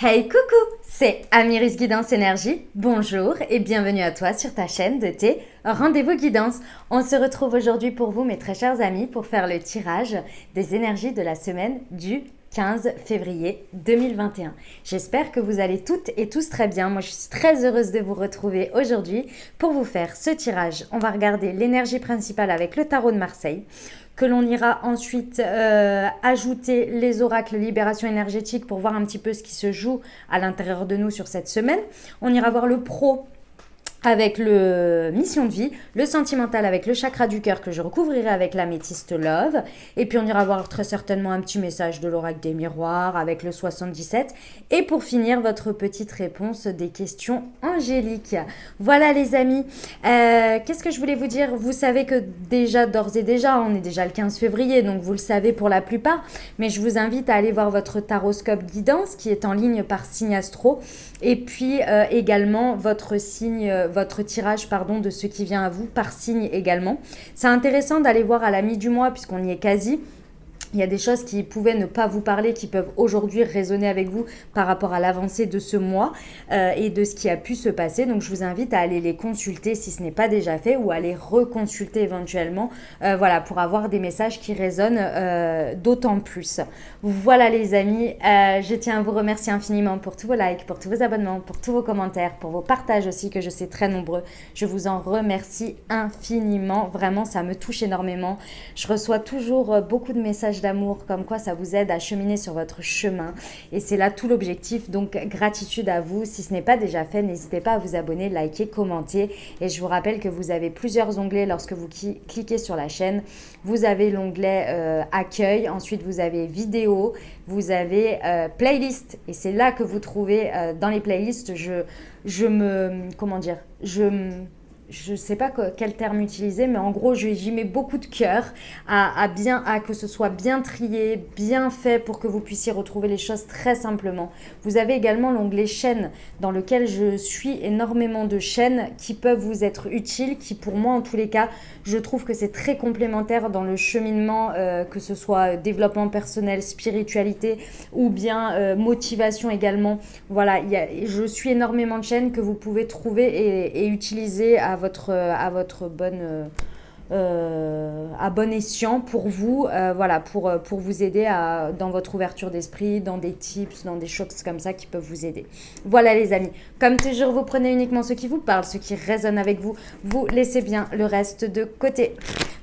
Hey coucou, c'est Amiris Guidance Énergie. Bonjour et bienvenue à toi sur ta chaîne de tes rendez-vous guidance. On se retrouve aujourd'hui pour vous mes très chers amis pour faire le tirage des énergies de la semaine du 15 février 2021. J'espère que vous allez toutes et tous très bien. Moi, je suis très heureuse de vous retrouver aujourd'hui pour vous faire ce tirage. On va regarder l'énergie principale avec le tarot de Marseille, que l'on ira ensuite ajouter les oracles libération énergétique pour voir un petit peu ce qui se joue à l'intérieur de nous sur cette semaine. On ira voir le pro avec le mission de vie, le sentimental avec le chakra du cœur que je recouvrirai avec l'améthyste love, et puis on ira voir très certainement un petit message de l'oracle des miroirs avec le 77, et pour finir votre petite réponse des questions angéliques. Voilà les amis, qu'est-ce que je voulais vous dire? Vous savez que déjà, d'ores et déjà, on est déjà le 15 février, donc vous le savez pour la plupart, mais je vous invite à aller voir votre taroscope guidance qui est en ligne par signe astro, et puis également votre signe, votre tirage de ce qui vient à vous par signe également. C'est intéressant d'aller voir à la mi du mois puisqu'on y est quasi. Il y a des choses qui pouvaient ne pas vous parler, qui peuvent aujourd'hui résonner avec vous par rapport à l'avancée de ce mois et de ce qui a pu se passer. Donc, je vous invite à aller les consulter si ce n'est pas déjà fait ou à les reconsulter éventuellement voilà, pour avoir des messages qui résonnent d'autant plus. Voilà les amis, je tiens à vous remercier infiniment pour tous vos likes, pour tous vos abonnements, pour tous vos commentaires, pour vos partages aussi que je sais très nombreux. Je vous en remercie infiniment. Vraiment, ça me touche énormément. Je reçois toujours beaucoup de messages d'amour, comme quoi ça vous aide à cheminer sur votre chemin et c'est là tout l'objectif. Donc gratitude à vous. Si ce n'est pas déjà fait, n'hésitez pas à vous abonner, liker, commenter, et je vous rappelle que vous avez plusieurs onglets lorsque vous cliquez sur la chaîne. Vous avez l'onglet accueil, ensuite vous avez vidéo, vous avez playlist, et c'est là que vous trouvez dans les playlists, je sais pas quel terme utiliser, mais en gros, j'y mets beaucoup de cœur à que ce soit bien trié, bien fait pour que vous puissiez retrouver les choses très simplement. Vous avez également l'onglet chaînes dans lequel je suis énormément de chaînes qui peuvent vous être utiles, qui pour moi en tous les cas, je trouve que c'est très complémentaire dans le cheminement, que ce soit développement personnel, spiritualité ou bien motivation également. Voilà, je suis énormément de chaînes que vous pouvez trouver et utiliser à votre à bon escient pour vous, voilà, pour vous aider dans votre ouverture d'esprit, dans des tips, dans des choses comme ça qui peuvent vous aider. Voilà les amis, comme toujours, vous prenez uniquement ce qui vous parle, ce qui résonne avec vous, vous laissez bien le reste de côté.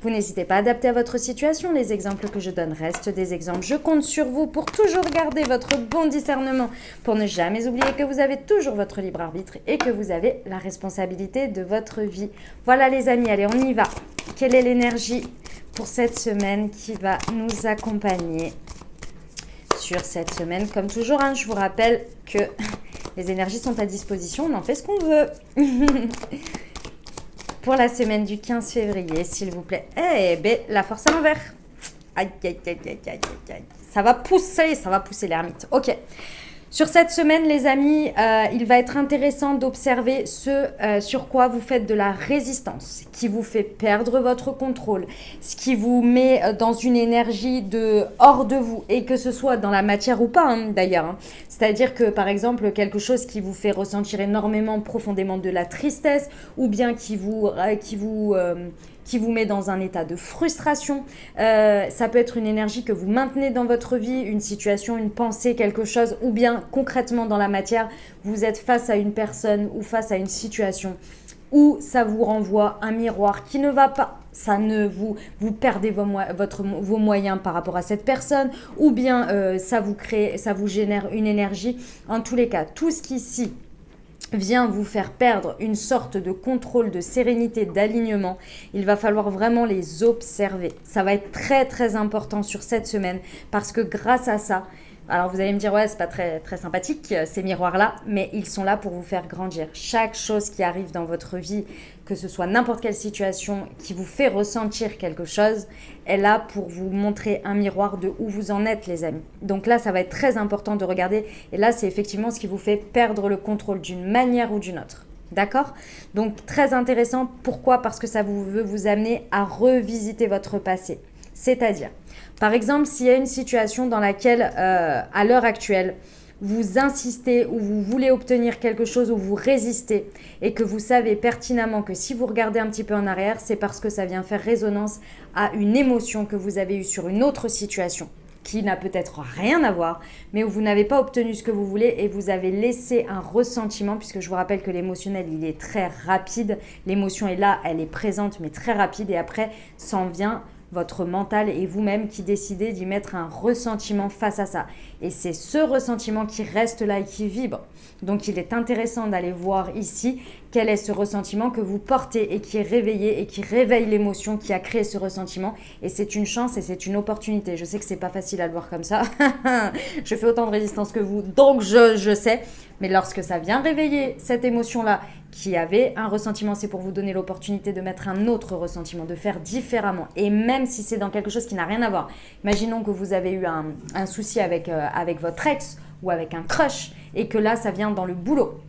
Vous n'hésitez pas à adapter à votre situation. Les exemples que je donne restent des exemples. Je compte sur vous pour toujours garder votre bon discernement, pour ne jamais oublier que vous avez toujours votre libre arbitre et que vous avez la responsabilité de votre vie. Voilà les amis, allez, on y va. Quelle est l'énergie pour cette semaine qui va nous accompagner sur cette semaine? Comme toujours, je vous rappelle que les énergies sont à disposition, on en fait ce qu'on veut. Pour la semaine du 15 février, s'il vous plaît. Eh bien, la force à l'envers. Aïe, aïe, aïe, aïe, aïe, aïe. Ça va pousser l'ermite. Ok. Sur cette semaine, les amis, il va être intéressant d'observer ce sur quoi vous faites de la résistance, qui vous fait perdre votre contrôle, ce qui vous met dans une énergie hors de vous, et que ce soit dans la matière ou pas, d'ailleurs. C'est-à-dire que, par exemple, quelque chose qui vous fait ressentir énormément, profondément de la tristesse, ou bien qui vous met dans un état de frustration. Ça peut être une énergie que vous maintenez dans votre vie, une situation, une pensée, quelque chose, ou bien concrètement dans la matière, vous êtes face à une personne ou face à une situation où ça vous renvoie un miroir qui ne va pas. Vous perdez vos moyens par rapport à cette personne, ou bien ça vous génère une énergie. En tous les cas, tout ce qui ici vient vous faire perdre une sorte de contrôle, de sérénité, d'alignement, il va falloir vraiment les observer. Ça va être très très important sur cette semaine, parce que grâce à ça, alors vous allez me dire, ouais, c'est pas très, très sympathique ces miroirs-là, mais ils sont là pour vous faire grandir. Chaque chose qui arrive dans votre vie, que ce soit n'importe quelle situation qui vous fait ressentir quelque chose, est là pour vous montrer un miroir de où vous en êtes, les amis. Donc là, ça va être très important de regarder, et là, c'est effectivement ce qui vous fait perdre le contrôle d'une manière ou d'une autre. D'accord? Donc très intéressant. Pourquoi? Parce que ça veut vous amener à revisiter votre passé. C'est-à-dire, par exemple, s'il y a une situation dans laquelle, à l'heure actuelle, vous insistez ou vous voulez obtenir quelque chose ou vous résistez et que vous savez pertinemment que si vous regardez un petit peu en arrière, c'est parce que ça vient faire résonance à une émotion que vous avez eue sur une autre situation qui n'a peut-être rien à voir, mais où vous n'avez pas obtenu ce que vous voulez et vous avez laissé un ressentiment, puisque je vous rappelle que l'émotionnel, il est très rapide. L'émotion est là, elle est présente, mais très rapide. Et après, s'en vient votre mental et vous-même qui décidez d'y mettre un ressentiment face à ça. Et c'est ce ressentiment qui reste là et qui vibre. Donc, il est intéressant d'aller voir ici quel est ce ressentiment que vous portez et qui est réveillé et qui réveille l'émotion qui a créé ce ressentiment. Et c'est une chance et c'est une opportunité. Je sais que c'est pas facile à le voir comme ça. Je fais autant de résistance que vous, donc je sais. Mais lorsque ça vient réveiller cette émotion-là qui avait un ressentiment, c'est pour vous donner l'opportunité de mettre un autre ressentiment, de faire différemment. Et même si c'est dans quelque chose qui n'a rien à voir. Imaginons que vous avez eu un souci avec votre ex ou avec un crush et que là, ça vient dans le boulot,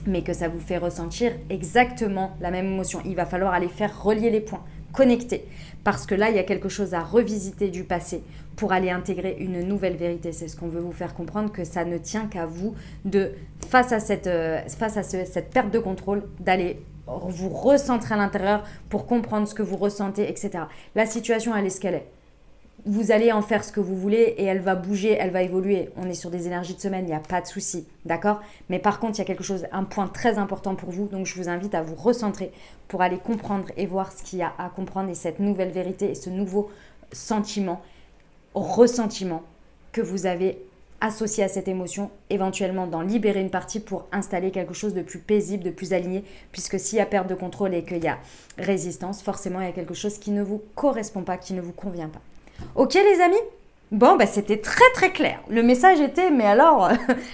mais que ça vous fait ressentir exactement la même émotion. Il va falloir aller faire relier les points, connecter, parce que là, il y a quelque chose à revisiter du passé pour aller intégrer une nouvelle vérité. C'est ce qu'on veut vous faire comprendre, que ça ne tient qu'à vous de, face à cette perte de contrôle, d'aller vous recentrer à l'intérieur pour comprendre ce que vous ressentez, etc. La situation, elle est ce qu'elle est. Vous allez en faire ce que vous voulez et elle va bouger, elle va évoluer. On est sur des énergies de semaine, il n'y a pas de souci, d'accord? Mais par contre, il y a quelque chose, un point très important pour vous, donc je vous invite à vous recentrer pour aller comprendre et voir ce qu'il y a à comprendre et cette nouvelle vérité et ce nouveau sentiment, ressentiment que vous avez associé à cette émotion, éventuellement d'en libérer une partie pour installer quelque chose de plus paisible, de plus aligné, puisque s'il y a perte de contrôle et qu'il y a résistance, forcément il y a quelque chose qui ne vous correspond pas, qui ne vous convient pas. Ok les amis? Bon, c'était très très clair. Le message était, mais alors,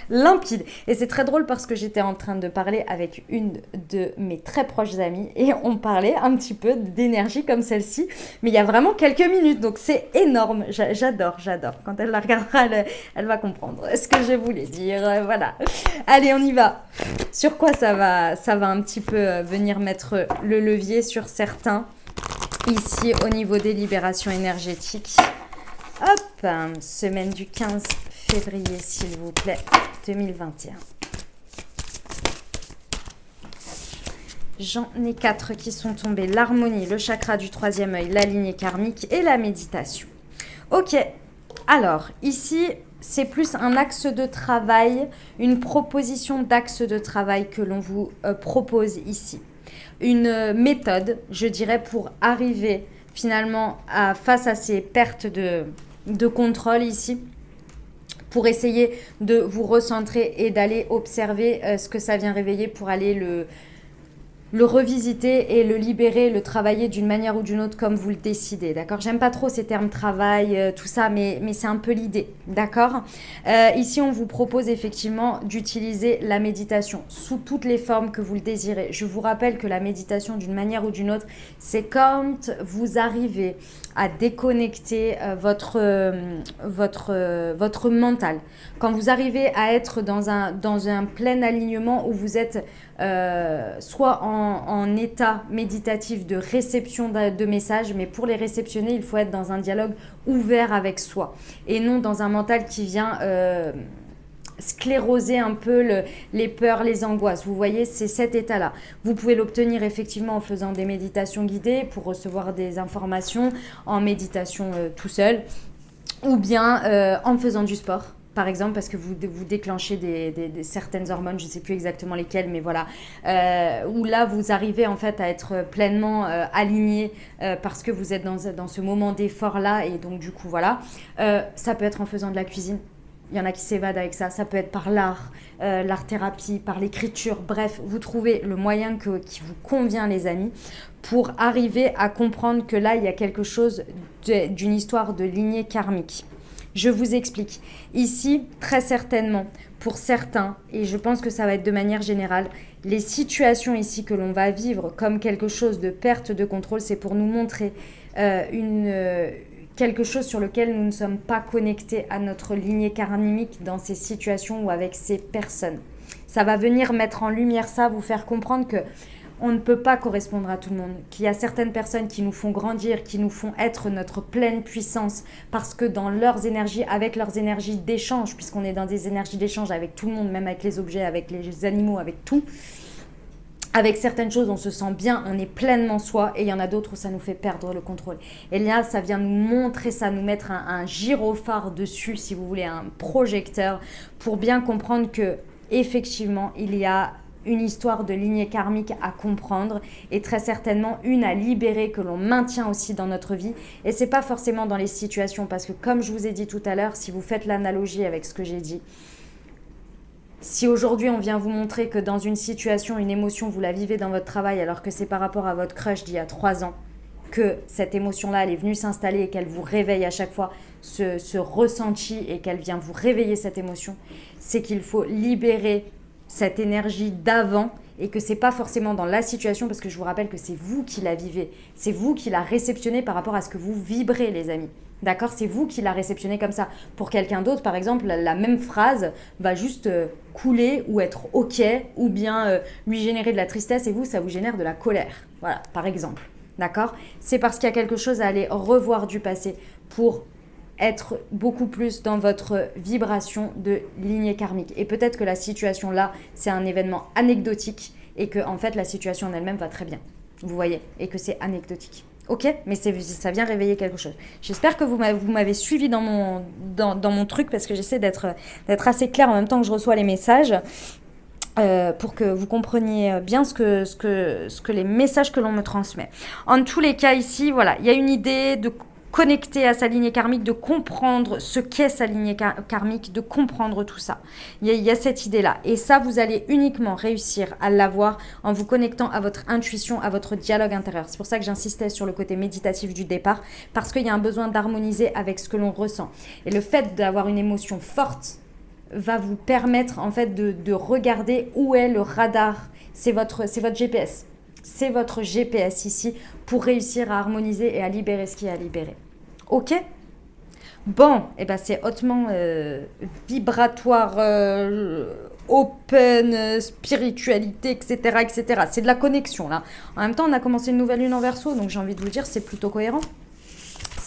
limpide. Et c'est très drôle parce que j'étais en train de parler avec une de mes très proches amies et on parlait un petit peu d'énergie comme celle-ci, mais il y a vraiment quelques minutes, donc c'est énorme. J'adore. Quand elle la regardera, elle va comprendre ce que je voulais dire. Voilà. Allez, on y va. Sur quoi ça va un petit peu venir mettre le levier sur certains ici au niveau des libérations énergétiques. Hop, semaine du 15 février, s'il vous plaît, 2021. J'en ai 4 qui sont tombés. L'harmonie, le chakra du troisième œil, la lignée karmique et la méditation. Ok, alors ici, c'est plus un axe de travail, une proposition d'axe de travail que l'on vous propose ici. Une méthode, je dirais, pour arriver finalement face à ces pertes de contrôle ici, pour essayer de vous recentrer et d'aller observer ce que ça vient réveiller pour aller le revisiter et le libérer, le travailler d'une manière ou d'une autre comme vous le décidez, d'accord? J'aime pas trop ces termes travail, tout ça, mais c'est un peu l'idée, d'accord? Ici, on vous propose effectivement d'utiliser la méditation sous toutes les formes que vous le désirez. Je vous rappelle que la méditation, d'une manière ou d'une autre, c'est quand vous arrivez à déconnecter votre mental. Quand vous arrivez à être dans un plein alignement où vous êtes soit en état méditatif de réception de messages, mais pour les réceptionner, il faut être dans un dialogue ouvert avec soi et non dans un mental qui vient scléroser un peu les peurs, les angoisses. Vous voyez, c'est cet état-là. Vous pouvez l'obtenir effectivement en faisant des méditations guidées pour recevoir des informations, en méditation tout seul, ou bien en faisant du sport. Par exemple, parce que vous déclenchez certaines hormones, je ne sais plus exactement lesquelles, mais voilà, où là, vous arrivez en fait à être pleinement aligné parce que vous êtes dans ce moment d'effort-là, et donc du coup, voilà. Ça peut être en faisant de la cuisine. Il y en a qui s'évadent avec ça. Ça peut être par l'art-thérapie, par l'écriture. Bref, vous trouvez le moyen qui vous convient, les amis, pour arriver à comprendre que là, il y a quelque chose d'une histoire de lignée karmique. Je vous explique. Ici, très certainement, pour certains, et je pense que ça va être de manière générale, les situations ici que l'on va vivre comme quelque chose de perte de contrôle, c'est pour nous montrer quelque chose sur lequel nous ne sommes pas connectés à notre lignée karmique dans ces situations ou avec ces personnes. Ça va venir mettre en lumière ça, vous faire comprendre que on ne peut pas correspondre à tout le monde, qu'il y a certaines personnes qui nous font grandir, qui nous font être notre pleine puissance, parce que dans leurs énergies, avec leurs énergies d'échange, puisqu'on est dans des énergies d'échange avec tout le monde, même avec les objets, avec les animaux, avec tout, avec certaines choses, on se sent bien, on est pleinement soi, et il y en a d'autres où ça nous fait perdre le contrôle. Et là, ça vient nous montrer ça, nous mettre un gyrophare dessus, si vous voulez, un projecteur, pour bien comprendre que effectivement, il y a une histoire de lignée karmique à comprendre et très certainement une à libérer que l'on maintient aussi dans notre vie. Et c'est pas forcément dans les situations, parce que comme je vous ai dit tout à l'heure, si vous faites l'analogie avec ce que j'ai dit, si aujourd'hui on vient vous montrer que dans une situation, une émotion, vous la vivez dans votre travail alors que c'est par rapport à votre crush d'il y a 3 ans, que cette émotion-là, elle est venue s'installer et qu'elle vous réveille à chaque fois ce ressenti et qu'elle vient vous réveiller cette émotion, c'est qu'il faut libérer cette énergie d'avant et que c'est pas forcément dans la situation, parce que je vous rappelle que c'est vous qui la vivez, c'est vous qui la réceptionnez par rapport à ce que vous vibrez, les amis. D'accord? C'est vous qui la réceptionnez comme ça. Pour quelqu'un d'autre, par exemple, la même phrase va juste couler ou être OK, ou bien lui générer de la tristesse et vous, ça vous génère de la colère. Voilà, par exemple. D'accord? C'est parce qu'il y a quelque chose à aller revoir du passé pour être beaucoup plus dans votre vibration de lignée karmique. Et peut-être que la situation là, c'est un événement anecdotique et que en fait la situation en elle-même va très bien. Vous voyez? Et que c'est anecdotique. Ok? Mais ça vient réveiller quelque chose. J'espère que vous m'avez suivi dans mon truc, parce que j'essaie d'être assez claire en même temps que je reçois les messages. Pour que vous compreniez bien ce que les messages que l'on me transmet. En tous les cas ici, voilà, il y a une idée de connecter à sa lignée karmique, de comprendre ce qu'est sa lignée karmique, de comprendre tout ça. Il y a cette idée-là. Et ça, vous allez uniquement réussir à l'avoir en vous connectant à votre intuition, à votre dialogue intérieur. C'est pour ça que j'insistais sur le côté méditatif du départ, parce qu'il y a un besoin d'harmoniser avec ce que l'on ressent. Et le fait d'avoir une émotion forte va vous permettre en fait de regarder où est le radar. C'est votre GPS. C'est votre GPS ici pour réussir à harmoniser et à libérer ce qui est à libérer. Ok? Bon, et ben c'est hautement vibratoire, open, spiritualité, etc., etc. C'est de la connexion là. En même temps, on a commencé une nouvelle lune en Verseau, donc j'ai envie de vous dire, c'est plutôt cohérent.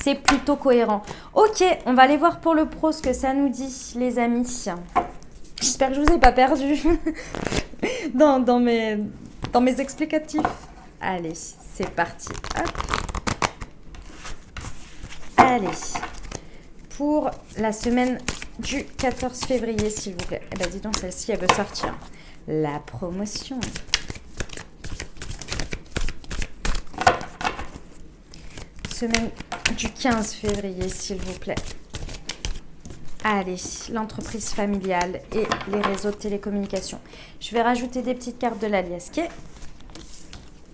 C'est plutôt cohérent. Ok, on va aller voir pour le pro ce que ça nous dit, les amis. J'espère que je vous ai pas perdu dans mes explicatifs. Allez, c'est parti. Hop. Allez, pour la semaine du 14 février, s'il vous plaît. Eh bien, dis donc, celle-ci, elle veut sortir. La promotion. Semaine du 15 février, s'il vous plaît. Allez, l'entreprise familiale et les réseaux de télécommunications. Je vais rajouter des petites cartes de l'Aliasqué.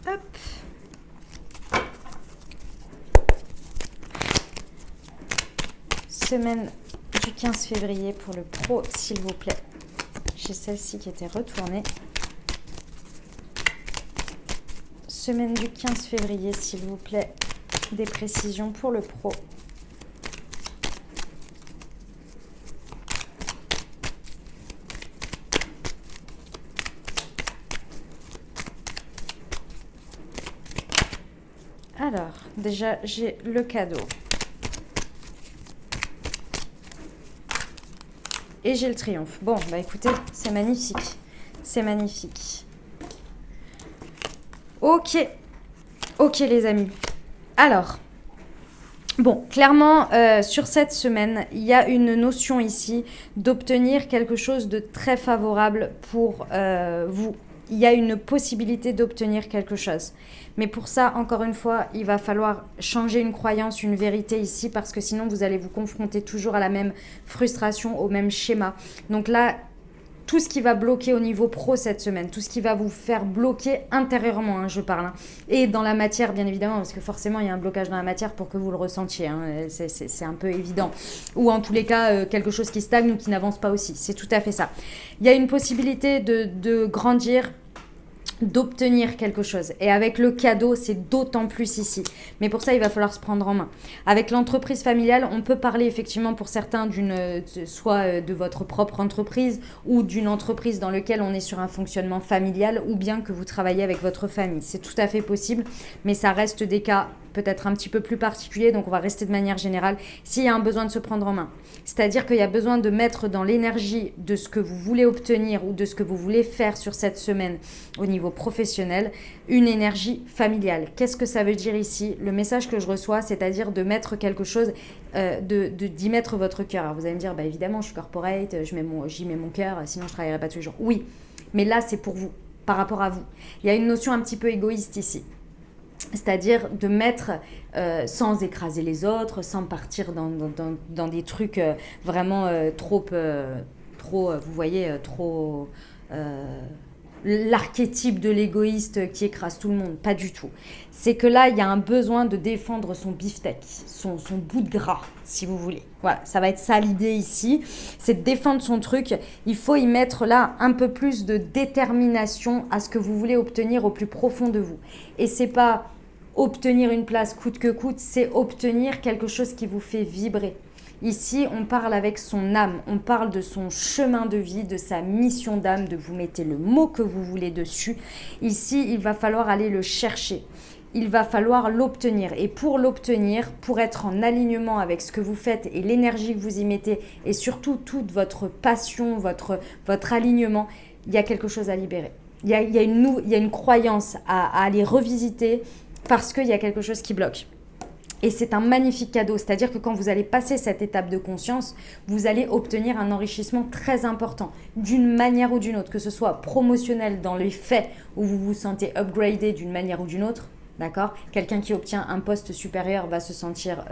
Hop. Semaine du 15 février pour le pro, s'il vous plaît. J'ai celle-ci qui était retournée. Semaine du 15 février, s'il vous plaît. Des précisions pour le pro. Alors, déjà, j'ai le cadeau. Et j'ai le triomphe. Bon, bah écoutez, c'est magnifique. C'est magnifique. Ok. Ok, les amis. Alors, bon, clairement, sur cette semaine, il y a une notion ici d'obtenir quelque chose de très favorable pour vous. Il y a une possibilité d'obtenir quelque chose. Mais pour ça, encore une fois, il va falloir changer une croyance, une vérité ici, parce que sinon, vous allez vous confronter toujours à la même frustration, au même schéma. Donc là, tout ce qui va bloquer au niveau pro cette semaine, tout ce qui va vous faire bloquer intérieurement, hein, je parle, hein, et dans la matière bien évidemment, parce que forcément il y a un blocage dans la matière pour que vous le ressentiez, hein, c'est un peu évident, ou en tous les cas quelque chose qui stagne ou qui n'avance pas aussi, c'est tout à fait ça. Il y a une possibilité de grandir, d'obtenir quelque chose. Et avec le cadeau, c'est d'autant plus ici. Mais pour ça, il va falloir se prendre en main. Avec l'entreprise familiale, on peut parler effectivement pour certains soit de votre propre entreprise ou d'une entreprise dans laquelle on est sur un fonctionnement familial ou bien que vous travaillez avec votre famille. C'est tout à fait possible, mais ça reste des cas peut-être un petit peu plus particuliers, donc on va rester de manière générale s'il y a un besoin de se prendre en main. C'est-à-dire qu'il y a besoin de mettre dans l'énergie de ce que vous voulez obtenir ou de ce que vous voulez faire sur cette semaine au niveau professionnel, une énergie familiale. Qu'est-ce que ça veut dire ici? Le message que je reçois, c'est-à-dire de mettre quelque chose, d'y mettre votre cœur. Alors vous allez me dire, bah évidemment, je suis corporate, j'y mets mon cœur, sinon je ne travaillerai pas tous les jours. Oui, mais là, c'est pour vous, par rapport à vous. Il y a une notion un petit peu égoïste ici. C'est-à-dire de mettre sans écraser les autres, sans partir dans des trucs vraiment trop, vous voyez, trop l'archétype de l'égoïste qui écrase tout le monde. Pas du tout. C'est que là, il y a un besoin de défendre son beefsteak, son bout de gras, si vous voulez. Voilà, ça va être ça l'idée ici. C'est de défendre son truc. Il faut y mettre là un peu plus de détermination à ce que vous voulez obtenir au plus profond de vous. Et c'est pas obtenir une place coûte que coûte, c'est obtenir quelque chose qui vous fait vibrer. Ici, on parle avec son âme, on parle de son chemin de vie, de sa mission d'âme, de vous mettez le mot que vous voulez dessus. Ici, il va falloir aller le chercher. Il va falloir l'obtenir. Et pour l'obtenir, pour être en alignement avec ce que vous faites et l'énergie que vous y mettez, et surtout toute votre passion, votre alignement, il y a quelque chose à libérer. Il y a une croyance à aller revisiter, parce qu'il y a quelque chose qui bloque. Et c'est un magnifique cadeau, c'est-à-dire que quand vous allez passer cette étape de conscience, vous allez obtenir un enrichissement très important, d'une manière ou d'une autre, que ce soit promotionnel dans les faits où vous vous sentez upgradé d'une manière ou d'une autre, d'accord ? Quelqu'un qui obtient un poste supérieur va se sentir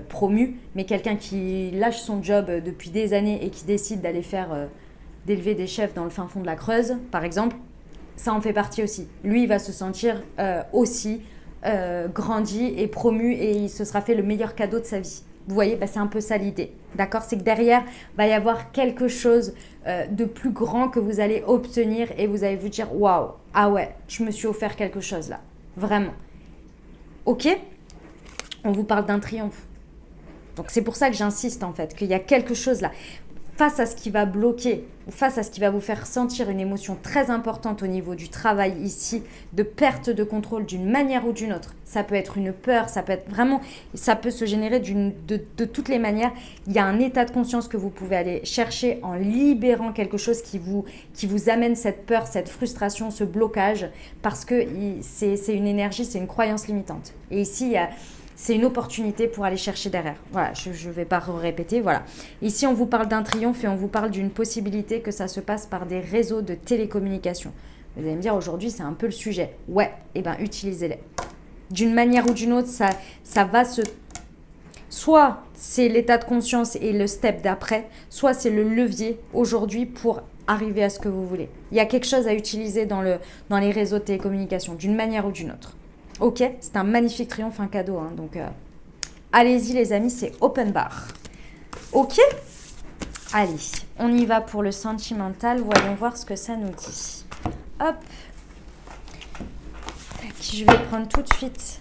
promu, mais quelqu'un qui lâche son job depuis des années et qui décide d'aller d'élever des chefs dans le fin fond de la Creuse, par exemple, ça en fait partie aussi. Lui, il va se sentir aussi grandi et promu et il se sera fait le meilleur cadeau de sa vie. Vous voyez, c'est un peu ça l'idée. D'accord ? C'est que derrière, va y avoir quelque chose de plus grand que vous allez obtenir et vous allez vous dire « Waouh, ah ouais, je me suis offert quelque chose là. » Vraiment. Ok ? On vous parle d'un triomphe. Donc c'est pour ça que j'insiste en fait, qu'il y a quelque chose là. Face à ce qui va bloquer, ou face à ce qui va vous faire sentir une émotion très importante au niveau du travail ici, de perte de contrôle d'une manière ou d'une autre. Ça peut être une peur, ça peut se générer de toutes les manières. Il y a un état de conscience que vous pouvez aller chercher en libérant quelque chose qui vous amène cette peur, cette frustration, ce blocage, parce que c'est une énergie, c'est une croyance limitante. Et ici, c'est une opportunité pour aller chercher derrière. Voilà, je ne vais pas répéter. Voilà. Ici, on vous parle d'un triomphe et on vous parle d'une possibilité que ça se passe par des réseaux de télécommunications. Vous allez me dire, aujourd'hui, c'est un peu le sujet. Ouais, eh bien, utilisez-les. D'une manière ou d'une autre, ça va se... Soit c'est l'état de conscience et le step d'après, soit c'est le levier aujourd'hui pour arriver à ce que vous voulez. Il y a quelque chose à utiliser dans les réseaux de télécommunications, d'une manière ou d'une autre. Ok, c'est un magnifique triomphe, un cadeau. Hein, donc, allez-y les amis, c'est open bar. Ok ? Allez, on y va pour le sentimental. Voyons voir ce que ça nous dit. Hop. Je vais prendre tout de suite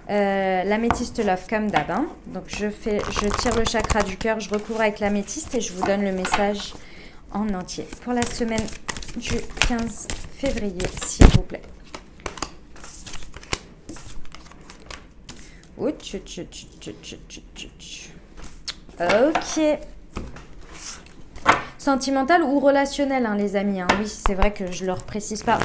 l'améthyste love comme d'hab. Hein. Donc, je tire le chakra du cœur, je recouvre avec l'améthyste et je vous donne le message en entier. Pour la semaine du 15 février, s'il vous plaît. Ok. Sentimental ou relationnel, hein, les amis. Hein. Oui, c'est vrai que je ne le précise pas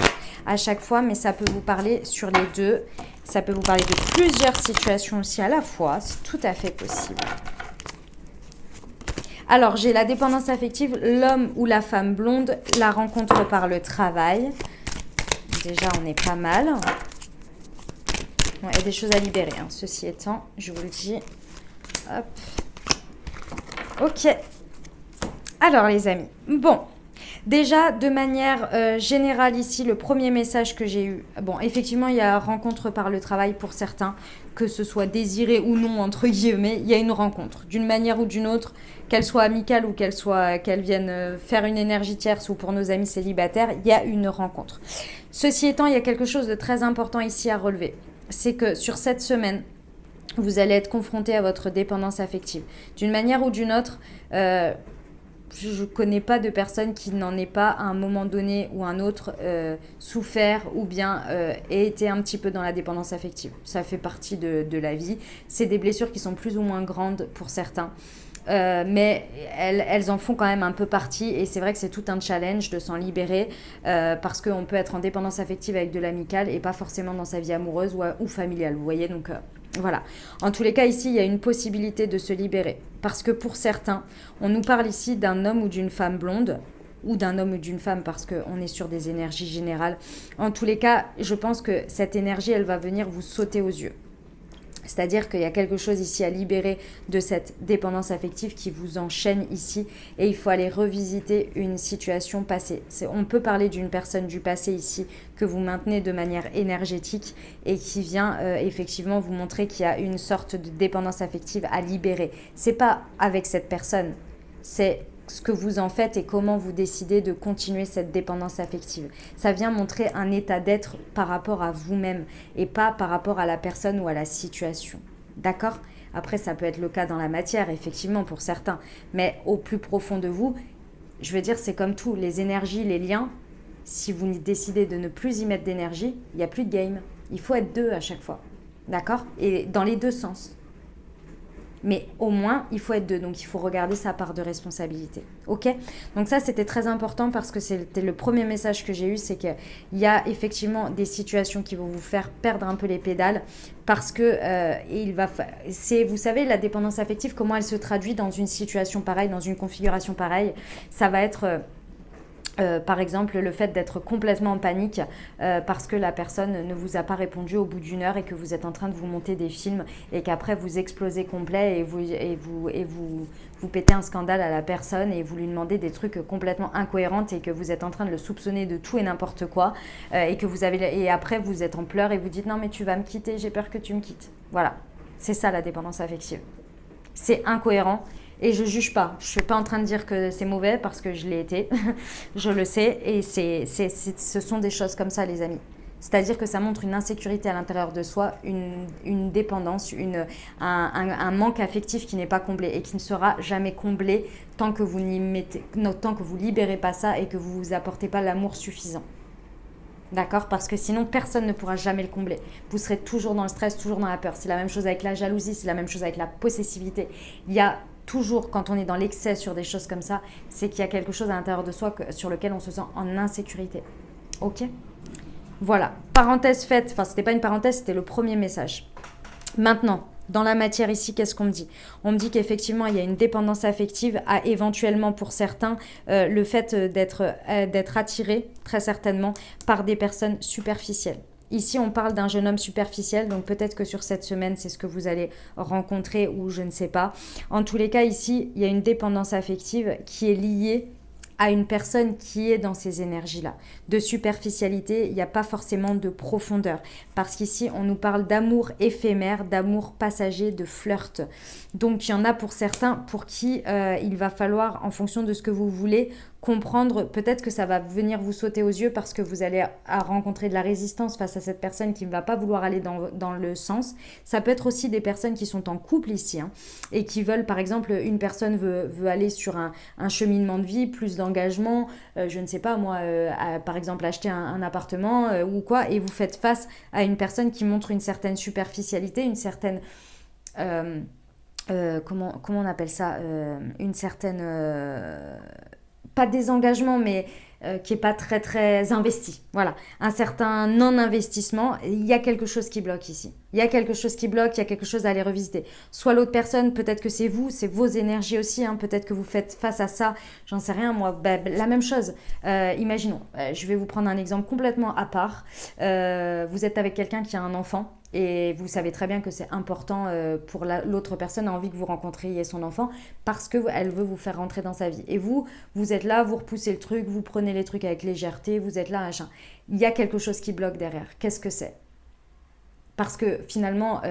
à chaque fois, mais ça peut vous parler sur les deux. Ça peut vous parler de plusieurs situations aussi à la fois. C'est tout à fait possible. Alors, j'ai la dépendance affective, l'homme ou la femme blonde, la rencontre par le travail. Déjà, on est pas mal. Bon, il y a des choses à libérer, hein. Ceci étant, je vous le dis. Hop. Ok. Alors, les amis. Bon, Déjà, de manière générale ici, le premier message que j'ai eu, bon, effectivement, il y a rencontre par le travail pour certains, que ce soit désiré ou non, entre guillemets, il y a une rencontre, d'une manière ou d'une autre, qu'elle soit amicale ou qu'elle vienne faire une énergie tierce ou pour nos amis célibataires, il y a une rencontre. Ceci étant, il y a quelque chose de très important ici à relever, c'est que sur cette semaine, vous allez être confronté à votre dépendance affective. D'une manière ou d'une autre, je ne connais pas de personne qui n'en ait pas à un moment donné ou un autre souffert ou bien ait été un petit peu dans la dépendance affective. Ça fait partie de la vie. C'est des blessures qui sont plus ou moins grandes pour certains. Mais elles en font quand même un peu partie et c'est vrai que c'est tout un challenge de s'en libérer parce qu'on peut être en dépendance affective avec de l'amical et pas forcément dans sa vie amoureuse ou familiale, vous voyez, donc voilà. En tous les cas, ici, il y a une possibilité de se libérer parce que pour certains, on nous parle ici d'un homme ou d'une femme blonde ou d'un homme ou d'une femme parce qu'on est sur des énergies générales. En tous les cas, je pense que cette énergie, elle va venir vous sauter aux yeux. C'est-à-dire qu'il y a quelque chose ici à libérer de cette dépendance affective qui vous enchaîne ici et il faut aller revisiter une situation passée. On peut parler d'une personne du passé ici que vous maintenez de manière énergétique et qui vient effectivement vous montrer qu'il y a une sorte de dépendance affective à libérer. C'est pas avec cette personne, c'est ce que vous en faites et comment vous décidez de continuer cette dépendance affective. Ça vient montrer un état d'être par rapport à vous-même et pas par rapport à la personne ou à la situation. D'accord ? Après, ça peut être le cas dans la matière, effectivement, pour certains. Mais au plus profond de vous, je veux dire, c'est comme tout. Les énergies, les liens, si vous décidez de ne plus y mettre d'énergie, il n'y a plus de game. Il faut être deux à chaque fois. D'accord ? Et dans les deux sens. Mais au moins, il faut être deux. Donc, il faut regarder sa part de responsabilité. OK ? Donc ça, c'était très important parce que c'était le premier message que j'ai eu. C'est qu'il y a effectivement des situations qui vont vous faire perdre un peu les pédales parce que vous savez, la dépendance affective, comment elle se traduit dans une situation pareille, dans une configuration pareille. Ça va être... par exemple, le fait d'être complètement en panique parce que la personne ne vous a pas répondu au bout d'une heure et que vous êtes en train de vous monter des films et qu'après vous explosez complet et vous pétez un scandale à la personne et vous lui demandez des trucs complètement incohérents et que vous êtes en train de le soupçonner de tout et n'importe quoi et après vous êtes en pleurs et vous dites non mais tu vas me quitter, j'ai peur que tu me quittes. Voilà, c'est ça la dépendance affective. C'est incohérent. Et je ne juge pas. Je ne suis pas en train de dire que c'est mauvais parce que je l'ai été. Je le sais. Et ce sont des choses comme ça, les amis. C'est-à-dire que ça montre une insécurité à l'intérieur de soi, une dépendance, un manque affectif qui n'est pas comblé et qui ne sera jamais comblé tant que vous libérez pas ça et que vous ne vous apportez pas l'amour suffisant. D'accord ? Parce que sinon, personne ne pourra jamais le combler. Vous serez toujours dans le stress, toujours dans la peur. C'est la même chose avec la jalousie, c'est la même chose avec la possessivité. Il y a toujours, quand on est dans l'excès sur des choses comme ça, c'est qu'il y a quelque chose à l'intérieur de soi sur lequel on se sent en insécurité. Ok ? Voilà. Parenthèse faite. Enfin, c'était pas une parenthèse, c'était le premier message. Maintenant, dans la matière ici, qu'est-ce qu'on me dit ? On me dit qu'effectivement, il y a une dépendance affective à éventuellement pour certains le fait d'être attiré, très certainement, par des personnes superficielles. Ici, on parle d'un jeune homme superficiel, donc peut-être que sur cette semaine, c'est ce que vous allez rencontrer ou je ne sais pas. En tous les cas, ici, il y a une dépendance affective qui est liée à une personne qui est dans ces énergies-là. De superficialité, il n'y a pas forcément de profondeur. Parce qu'ici, on nous parle d'amour éphémère, d'amour passager, de flirt. Donc, il y en a pour certains pour qui il va falloir, en fonction de ce que vous voulez, comprendre, peut-être que ça va venir vous sauter aux yeux parce que vous allez rencontrer de la résistance face à cette personne qui ne va pas vouloir aller dans le sens. Ça peut être aussi des personnes qui sont en couple ici et qui veulent, par exemple, une personne veut aller sur un cheminement de vie, plus d'engagement, je ne sais pas moi, par exemple acheter un appartement ou quoi, et vous faites face à une personne qui montre une certaine superficialité, une certaine... comment on appelle ça, une certaine... pas désengagement, mais qui n'est pas très très investi. Voilà, un certain non-investissement, il y a quelque chose qui bloque ici. Il y a quelque chose qui bloque, il y a quelque chose à aller revisiter. Soit l'autre personne, peut-être que c'est vous, c'est vos énergies aussi, hein, peut-être que vous faites face à ça, j'en sais rien moi, la même chose. Imaginons, je vais vous prendre un exemple complètement à part. Vous êtes avec quelqu'un qui a un enfant et vous savez très bien que c'est important pour l'autre personne a envie que vous rencontriez son enfant parce qu'elle veut vous faire rentrer dans sa vie. Et vous êtes là, vous repoussez le truc, vous prenez les trucs avec légèreté, vous êtes là, machin. Il y a quelque chose qui bloque derrière. Qu'est-ce que c'est ? Parce que finalement,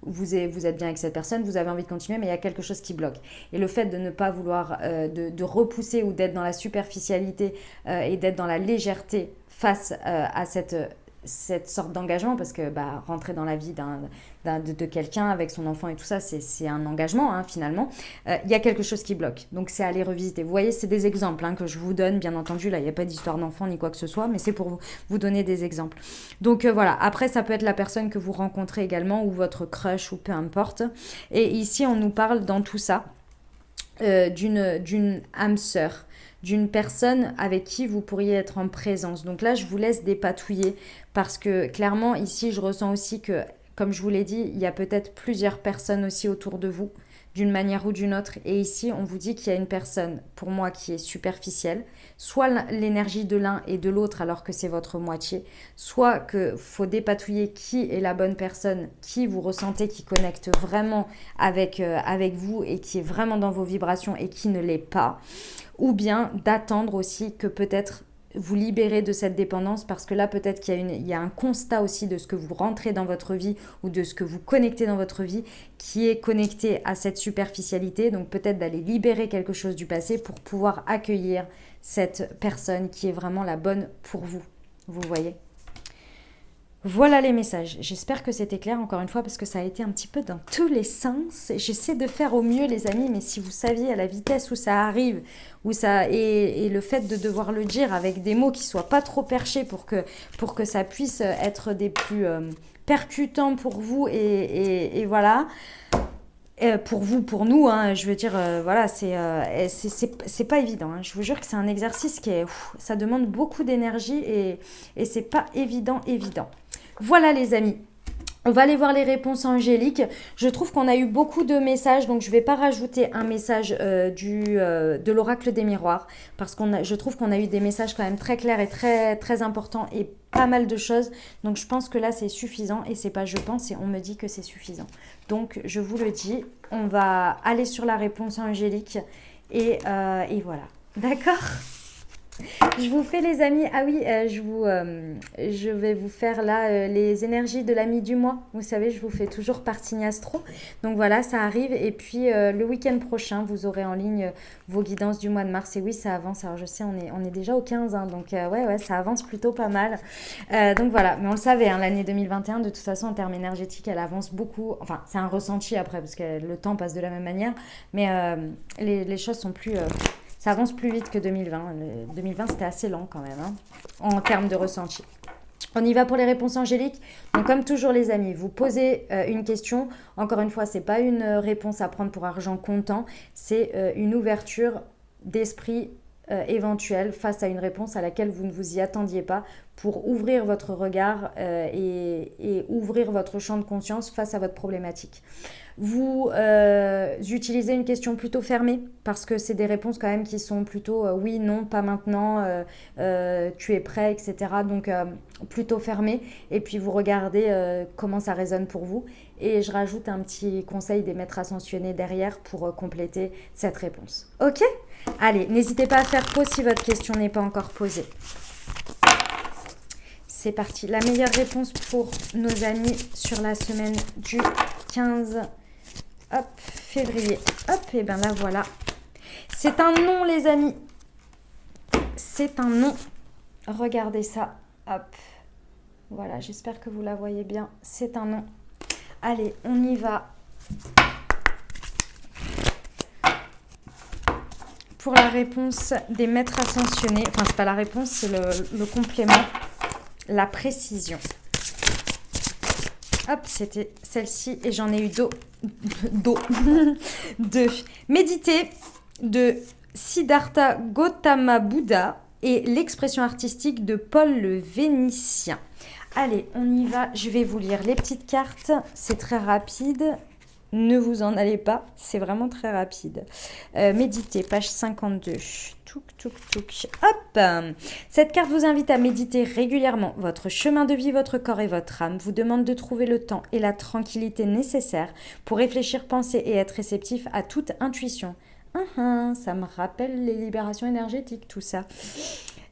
vous êtes bien avec cette personne, vous avez envie de continuer, mais il y a quelque chose qui bloque. Et le fait de ne pas vouloir, de repousser ou d'être dans la superficialité et d'être dans la légèreté face à cette sorte d'engagement, parce que rentrer dans la vie de quelqu'un avec son enfant et tout ça, c'est un engagement hein, finalement, il y a quelque chose qui bloque. Donc c'est aller revisiter. Vous voyez, c'est des exemples hein, que je vous donne, bien entendu, là il n'y a pas d'histoire d'enfant ni quoi que ce soit, mais c'est pour vous donner des exemples. Donc voilà, après ça peut être la personne que vous rencontrez également, ou votre crush, ou peu importe. Et ici on nous parle dans tout ça d'une âme sœur, d'une personne avec qui vous pourriez être en présence. Donc là, je vous laisse dépatouiller parce que clairement, ici, je ressens aussi que, comme je vous l'ai dit, il y a peut-être plusieurs personnes aussi autour de vous, d'une manière ou d'une autre. Et ici, on vous dit qu'il y a une personne, pour moi, qui est superficielle, soit l'énergie de l'un et de l'autre alors que c'est votre moitié, soit qu'il faut dépatouiller qui est la bonne personne, qui vous ressentez, qui connecte vraiment avec vous et qui est vraiment dans vos vibrations et qui ne l'est pas. Ou bien d'attendre aussi que peut-être vous libérer de cette dépendance parce que là peut-être qu'il y a un constat aussi de ce que vous rentrez dans votre vie ou de ce que vous connectez dans votre vie qui est connecté à cette superficialité. Donc peut-être d'aller libérer quelque chose du passé pour pouvoir accueillir cette personne qui est vraiment la bonne pour vous. Vous voyez ? Voilà les messages. J'espère que c'était clair encore une fois parce que ça a été un petit peu dans tous les sens. J'essaie de faire au mieux les amis, mais si vous saviez à la vitesse où ça arrive, et le fait de devoir le dire avec des mots qui soient pas trop perchés pour que ça puisse être des plus percutants pour vous et voilà. Pour vous, pour nous, hein, je veux dire, voilà, c'est pas évident. Hein. Je vous jure que c'est un exercice ça demande beaucoup d'énergie et c'est pas évident. Voilà les amis. On va aller voir les réponses angéliques. Je trouve qu'on a eu beaucoup de messages, donc je ne vais pas rajouter un message de l'oracle des miroirs, parce je trouve qu'on a eu des messages quand même très clairs et très, très importants et pas mal de choses. Donc je pense que là c'est suffisant et c'est pas je pense et on me dit que c'est suffisant. Donc je vous le dis, on va aller sur la réponse angélique et voilà. D'accord ? Je vous fais les amis, ah oui, je vais vous faire là les énergies de l'ami du mois. Vous savez, je vous fais toujours par signe astro. Donc voilà, ça arrive. Et puis le week-end prochain, vous aurez en ligne vos guidances du mois de mars. Et oui, ça avance. Alors je sais, on est déjà au 15, hein, donc ouais, ça avance plutôt pas mal. Donc voilà, mais on le savait, hein, l'année 2021, de toute façon, en termes énergétiques, elle avance beaucoup. Enfin, c'est un ressenti après, parce que le temps passe de la même manière. Mais les choses sont plus... ça avance plus vite que 2020. 2020, c'était assez lent quand même, hein, en termes de ressenti. On y va pour les réponses angéliques. Donc, comme toujours, les amis, vous posez une question. Encore une fois, ce n'est pas une réponse à prendre pour argent comptant. C'est une ouverture d'esprit éventuelle face à une réponse à laquelle vous ne vous y attendiez pas pour ouvrir votre regard et ouvrir votre champ de conscience face à votre problématique. Vous utilisez une question plutôt fermée parce que c'est des réponses quand même qui sont plutôt oui, non, pas maintenant, tu es prêt, etc. Donc plutôt fermées et puis vous regardez comment ça résonne pour vous et je rajoute un petit conseil des maîtres ascensionnés derrière pour compléter cette réponse. Ok ? Allez, n'hésitez pas à faire pause si votre question n'est pas encore posée. C'est parti. La meilleure réponse pour nos amis sur la semaine du 15 février. Hop, et bien là, voilà. C'est un non, les amis. C'est un non. Regardez ça. Hop. Voilà, j'espère que vous la voyez bien. C'est un non. Allez, on y va. Pour la réponse des maîtres ascensionnés. Enfin, c'est pas la réponse, c'est le complément. La précision. Hop, c'était celle-ci et j'en ai eu deux. Méditer de Siddhartha Gautama Buddha et l'expression artistique de Paul le Vénitien. Allez, on y va. Je vais vous lire les petites cartes. C'est très rapide. Ne vous en allez pas. C'est vraiment très rapide. Méditer, page 52. Touk, touk, touk. Hop! Cette carte vous invite à méditer régulièrement. Votre chemin de vie, votre corps et votre âme vous demande de trouver le temps et la tranquillité nécessaires pour réfléchir, penser et être réceptif à toute intuition. Ça me rappelle les libérations énergétiques, tout ça.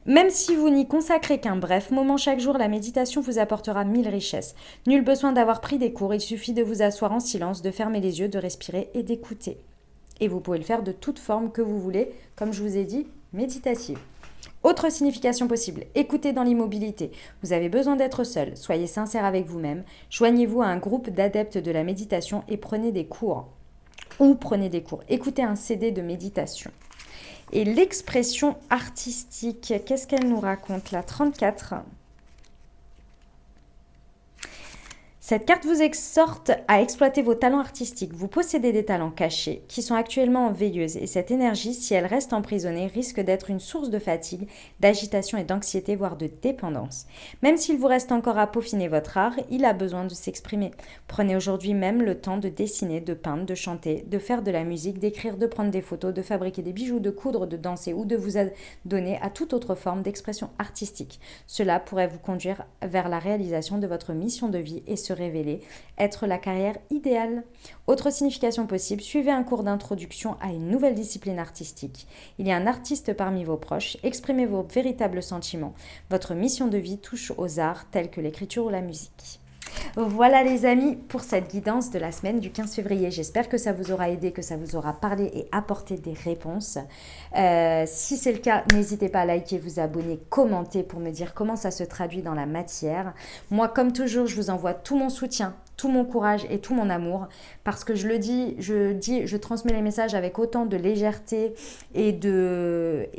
Même si vous n'y consacrez qu'un bref moment chaque jour, la méditation vous apportera 1000 richesses. Nul besoin d'avoir pris des cours, il suffit de vous asseoir en silence, de fermer les yeux, de respirer et d'écouter. Et vous pouvez le faire de toute forme que vous voulez, comme je vous ai dit, méditative. Autre signification possible, écoutez dans l'immobilité. Vous avez besoin d'être seul, soyez sincère avec vous-même, joignez-vous à un groupe d'adeptes de la méditation et prenez des cours. Écoutez un CD de méditation. Et l'expression artistique, qu'est-ce qu'elle nous raconte là? 34. Cette carte vous exhorte à exploiter vos talents artistiques. Vous possédez des talents cachés qui sont actuellement en veilleuse et cette énergie, si elle reste emprisonnée, risque d'être une source de fatigue, d'agitation et d'anxiété, voire de dépendance. Même s'il vous reste encore à peaufiner votre art, il a besoin de s'exprimer. Prenez aujourd'hui même le temps de dessiner, de peindre, de chanter, de faire de la musique, d'écrire, de prendre des photos, de fabriquer des bijoux, de coudre, de danser ou de vous adonner à toute autre forme d'expression artistique. Cela pourrait vous conduire vers la réalisation de votre mission de vie et se révéler être la carrière idéale. Autre signification possible, suivez un cours d'introduction à une nouvelle discipline artistique. Il y a un artiste parmi vos proches, exprimez vos véritables sentiments. Votre mission de vie touche aux arts tels que l'écriture ou la musique. Voilà les amis pour cette guidance de la semaine du 15 février. J'espère que ça vous aura aidé, que ça vous aura parlé et apporté des réponses. Si c'est le cas, n'hésitez pas à liker, vous abonner, commenter pour me dire comment ça se traduit dans la matière. Moi, comme toujours, je vous envoie tout mon soutien, tout mon courage et tout mon amour parce que je transmets les messages avec autant de légèreté et de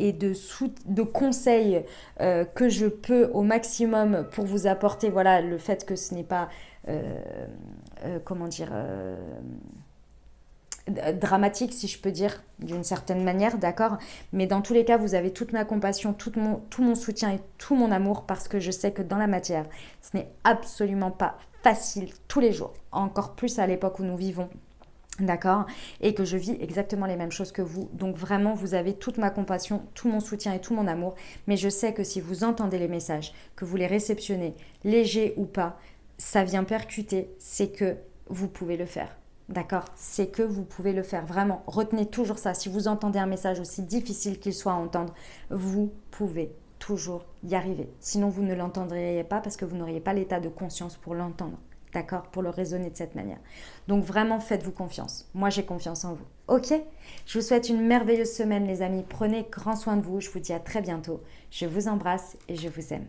conseils que je peux au maximum pour vous apporter voilà, le fait que ce n'est pas dramatique si je peux dire d'une certaine manière, d'accord, mais dans tous les cas vous avez toute ma compassion, tout mon soutien et tout mon amour parce que je sais que dans la matière ce n'est absolument pas facile tous les jours, encore plus à l'époque où nous vivons. D'accord? Et que je vis exactement les mêmes choses que vous. Donc vraiment, vous avez toute ma compassion, tout mon soutien et tout mon amour. Mais je sais que si vous entendez les messages, que vous les réceptionnez, légers ou pas, ça vient percuter, c'est que vous pouvez le faire. D'accord? C'est que vous pouvez le faire. Vraiment, retenez toujours ça. Si vous entendez un message aussi difficile qu'il soit à entendre, vous pouvez toujours y arriver. Sinon, vous ne l'entendriez pas parce que vous n'auriez pas l'état de conscience pour l'entendre. D'accord, pour le raisonner de cette manière. Donc vraiment, faites-vous confiance. Moi, j'ai confiance en vous. Ok? Je vous souhaite une merveilleuse semaine, les amis. Prenez grand soin de vous. Je vous dis à très bientôt. Je vous embrasse et je vous aime.